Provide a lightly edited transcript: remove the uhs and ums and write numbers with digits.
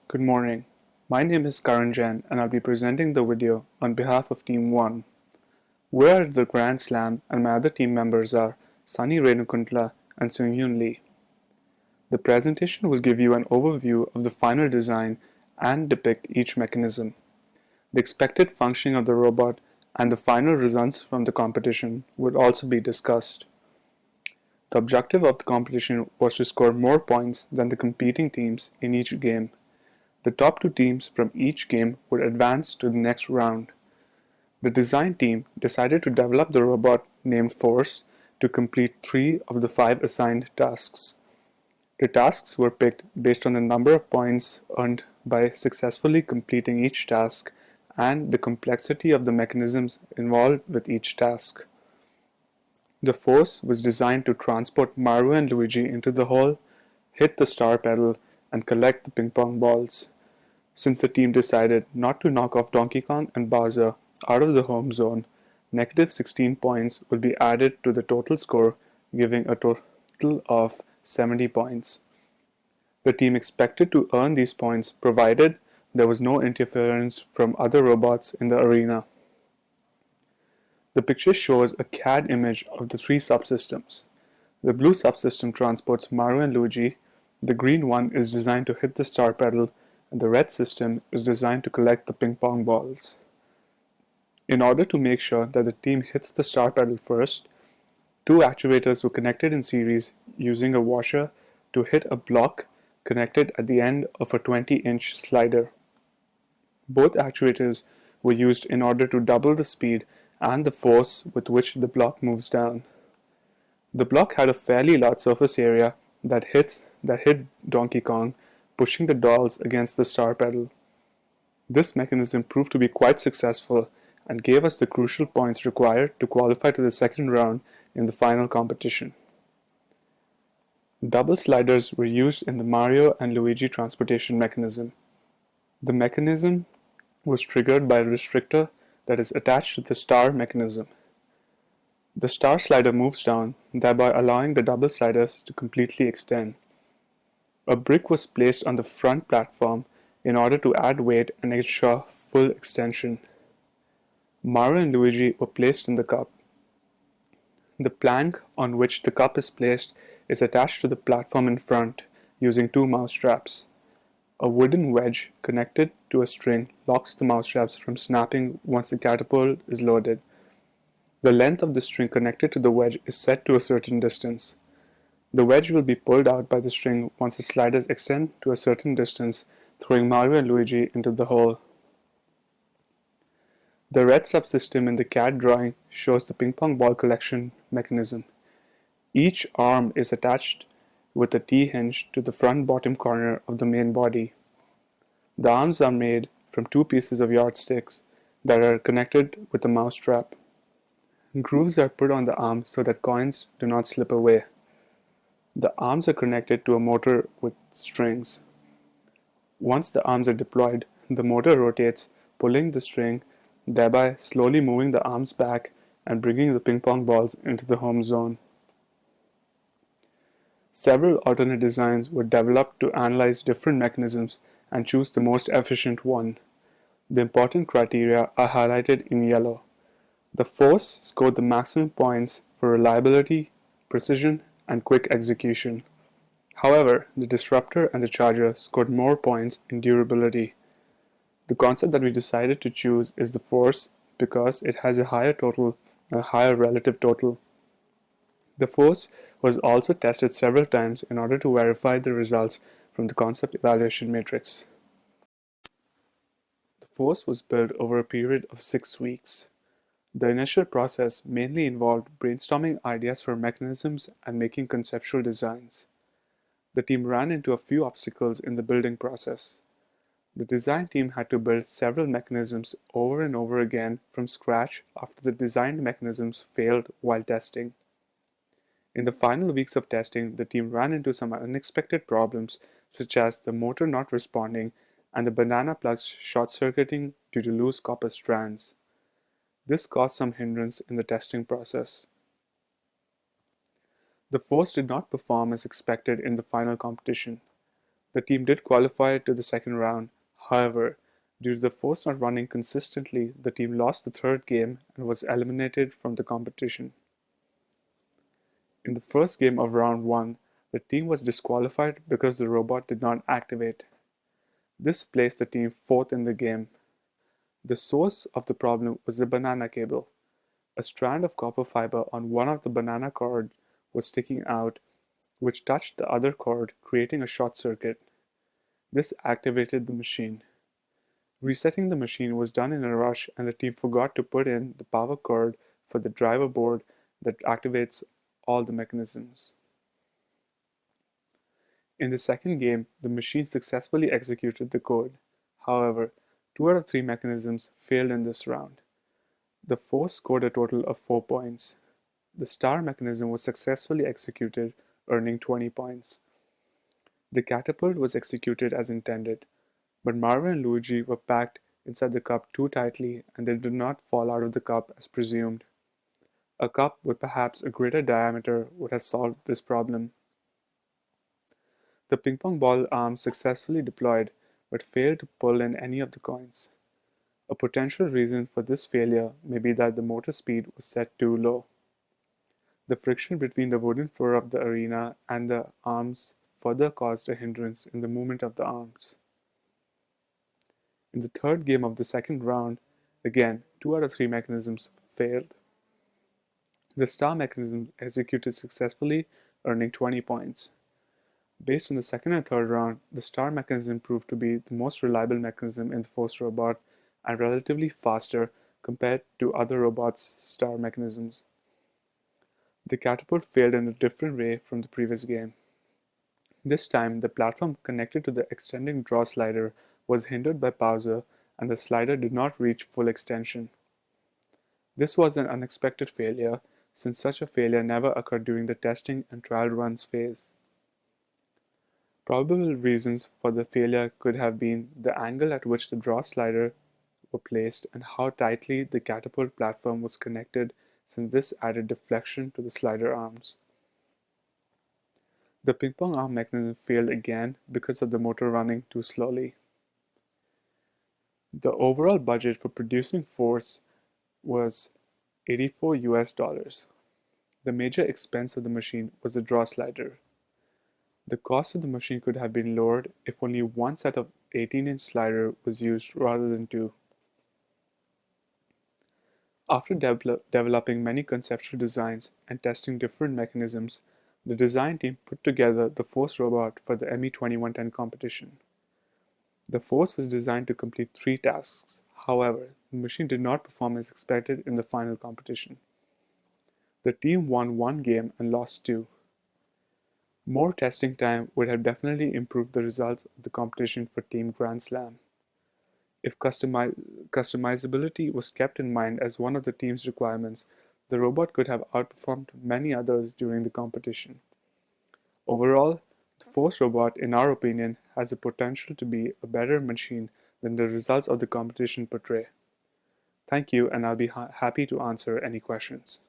Good morning. My name is Karan Jain and I'll be presenting the video on behalf of Team 1. We're at the Grand Slam and my other team members are Sunny Renukuntla and Seung-Yoon Lee. The presentation will give you an overview of the final design and depict each mechanism. The expected functioning of the robot and the final results from the competition would also be discussed. The objective of the competition was to score more points than the competing teams in each game. The top two teams from each game would advance to the next round. The design team decided to develop the robot named Force to complete 3 of the 5 assigned tasks. The tasks were picked based on the number of points earned by successfully completing each task and the complexity of the mechanisms involved with each task. The Force was designed to transport Mario and Luigi into the hole, hit the star pedal, and collect the ping pong balls. Since the team decided not to knock off Donkey Kong and Bowser out of the home zone, negative 16 points will be added to the total score, giving a total of 70 points. The team expected to earn these points provided there was no interference from other robots in the arena. The picture shows a CAD image of the 3 subsystems. The blue subsystem transports Mario and Luigi, the green one is designed to hit the star pedal, and the red system is designed to collect the ping pong balls. In order to make sure that the team hits the star pedal first, 2 actuators were connected in series using a washer to hit a block connected at the end of a 20-inch slider. Both actuators were used in order to double the speed and the force with which the block moves down. The block had a fairly large surface area that hit Donkey Kong, pushing the dolls against the star pedal. This mechanism proved to be quite successful and gave us the crucial points required to qualify to the second round in the final competition. Double sliders were used in the Mario and Luigi transportation mechanism. The mechanism was triggered by a restrictor that is attached to the star mechanism. The star slider moves down, thereby allowing the double sliders to completely extend. A brick was placed on the front platform in order to add weight and ensure full extension. Mario and Luigi were placed in the cup. The plank on which the cup is placed is attached to the platform in front using 2 mouse straps. A wooden wedge connected to a string locks the mouse straps from snapping once the catapult is loaded. The length of the string connected to the wedge is set to a certain distance. The wedge will be pulled out by the string once the sliders extend to a certain distance, throwing Mario and Luigi into the hole. The red subsystem in the CAD drawing shows the ping pong ball collection mechanism. Each arm is attached with a T-hinge to the front bottom corner of the main body. The arms are made from 2 pieces of yardsticks that are connected with a mouse strap. Grooves are put on the arm so that coins do not slip away. The arms are connected to a motor with strings. Once the arms are deployed, the motor rotates, pulling the string, thereby slowly moving the arms back and bringing the ping pong balls into the home zone. Several alternate designs were developed to analyze different mechanisms and choose the most efficient one. The important criteria are highlighted in yellow. The Force scored the maximum points for reliability, precision, and quick execution. However, the Disruptor and the Charger scored more points in durability. The concept that we decided to choose is the Force because it has a higher relative total. The Force was also tested several times in order to verify the results from the concept evaluation matrix. The Force was built over a period of 6 weeks. The initial process mainly involved brainstorming ideas for mechanisms and making conceptual designs. The team ran into a few obstacles in the building process. The design team had to build several mechanisms over and over again from scratch after the designed mechanisms failed while testing. In the final weeks of testing, the team ran into some unexpected problems such as the motor not responding and the banana plugs short-circuiting due to loose copper strands. This caused some hindrance in the testing process. The Force did not perform as expected in the final competition. The team did qualify to the second round. However, due to the force not running consistently, the team lost the third game and was eliminated from the competition. In the first game of round 1, the team was disqualified because the robot did not activate. This placed the team fourth in the game. The source of the problem was the banana cable. A strand of copper fiber on one of the banana cords was sticking out, which touched the other cord, creating a short circuit. This activated the machine. Resetting the machine was done in a rush, and the team forgot to put in the power cord for the driver board that activates all the mechanisms. In the second game, the machine successfully executed the code. However, 2 out of 3 mechanisms failed in this round. The force scored a total of 4 points. The star mechanism was successfully executed, earning 20 points. The catapult was executed as intended, but Mario and Luigi were packed inside the cup too tightly and they did not fall out of the cup as presumed. A cup with perhaps a greater diameter would have solved this problem. The ping pong ball arm successfully deployed but failed to pull in any of the coins. A potential reason for this failure may be that the motor speed was set too low. The friction between the wooden floor of the arena and the arms further caused a hindrance in the movement of the arms. In the third game of the second round, again, 2 out of 3 mechanisms failed. The star mechanism executed successfully, earning 20 points. Based on the second and third round, the star mechanism proved to be the most reliable mechanism in the force robot and relatively faster compared to other robots' star mechanisms. The catapult failed in a different way from the previous game. This time, the platform connected to the extending draw slider was hindered by Bowser and the slider did not reach full extension. This was an unexpected failure, since such a failure never occurred during the testing and trial runs phase. Probable reasons for the failure could have been the angle at which the draw slider were placed and how tightly the catapult platform was connected, since this added deflection to the slider arms. The ping pong arm mechanism failed again because of the motor running too slowly. The overall budget for producing force was $84 US. The major expense of the machine was the draw slider. The cost of the machine could have been lowered if only one set of 18-inch slider was used rather than 2. After developing many conceptual designs and testing different mechanisms, the design team put together the Force robot for the ME2110 competition. The Force was designed to complete 3 tasks. However, the machine did not perform as expected in the final competition. The team won 1 game and lost 2. More testing time would have definitely improved the results of the competition for Team Grand Slam. If customizability was kept in mind as one of the team's requirements, the robot could have outperformed many others during the competition. Overall, the Force robot, in our opinion, has the potential to be a better machine than the results of the competition portray. Thank you, and I'll be happy to answer any questions.